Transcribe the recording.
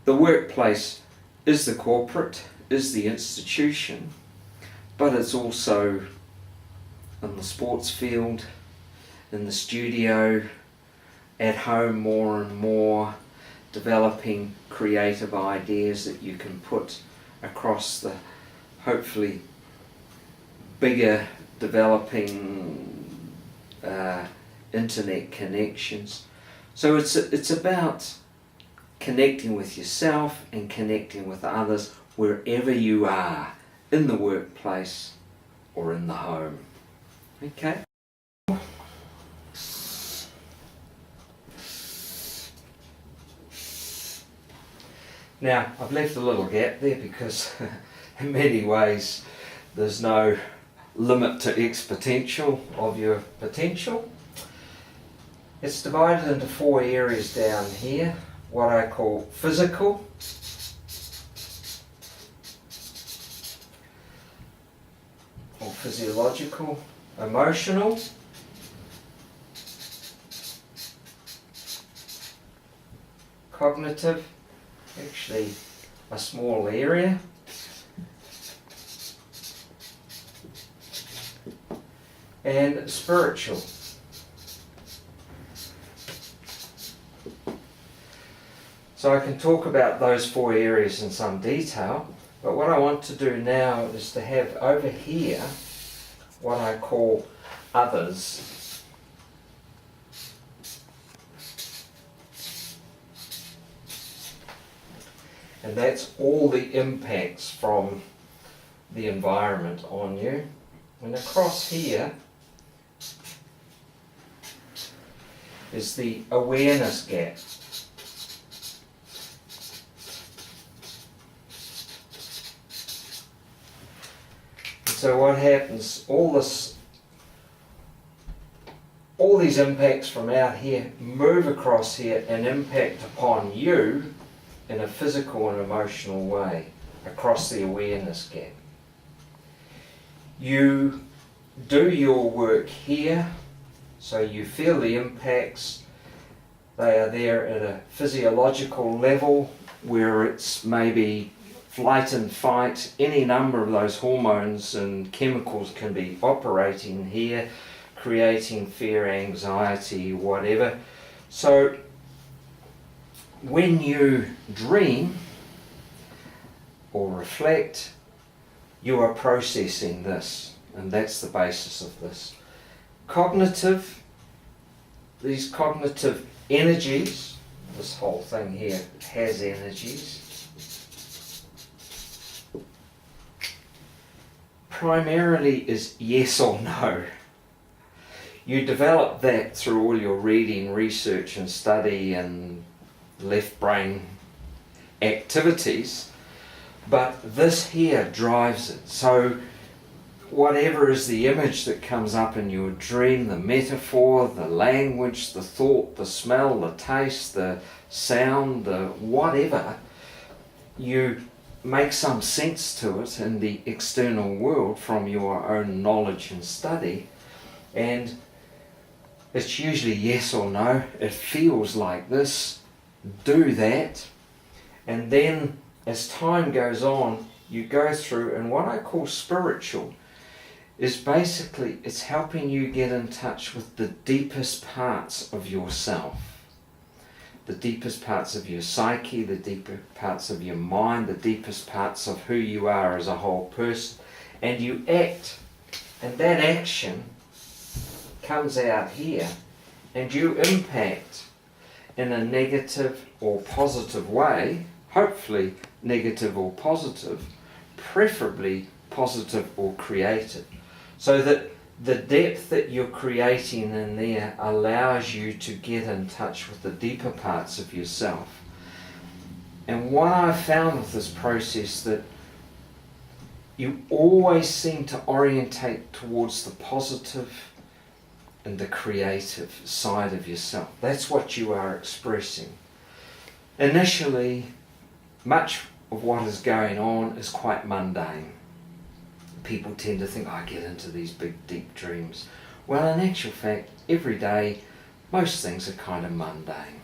the workplace is the corporate, is the institution, but it's also in the sports field, in the studio, at home more and more, developing creative ideas that you can put across the hopefully bigger developing internet connections. So it's about connecting with yourself and connecting with others wherever you are, in the workplace or in the home. Okay? Now, I've left a little gap there because in many ways there's no limit to exponential of your potential. It's divided into 4 areas down here, what I call physical, or physiological, emotional, cognitive, actually a small area, and spiritual. So I can talk about those 4 areas in some detail, but what I want to do now is to have over here what I call others. And that's all the impacts from the environment on you. And across here is the awareness gap. So what happens, all these impacts from out here move across here and impact upon you in a physical and emotional way across the awareness gap. You do your work here, so you feel the impacts. They are there at a physiological level where it's maybe flight and fight, any number of those hormones and chemicals can be operating here, creating fear, anxiety, whatever. So when you dream or reflect, you are processing this, and that's the basis of this. Cognitive, these cognitive energies, this whole thing here has energies. Primarily is yes or no. You develop that through all your reading, research and study and left brain activities, but this here drives it. So whatever is the image that comes up in your dream, the metaphor, the language, the thought, the smell, the taste, the sound, the whatever, you make some sense to it in the external world from your own knowledge and study, and it's usually yes or no. It feels like this, do that, and then as time goes on you go through, and what I call spiritual is basically it's helping you get in touch with the deepest parts of yourself, the deepest parts of your psyche, the deeper parts of your mind, the deepest parts of who you are as a whole person, and you act, and that action comes out here, and you impact in a negative or positive way, hopefully negative or positive, preferably positive or creative, so that the depth that you're creating in there allows you to get in touch with the deeper parts of yourself. And what I've found with this process, that you always seem to orientate towards the positive and the creative side of yourself. That's what you are expressing. Initially, much of what is going on is quite mundane. People tend to think, I get into these big deep dreams. Well, in actual fact, every day most things are kind of mundane.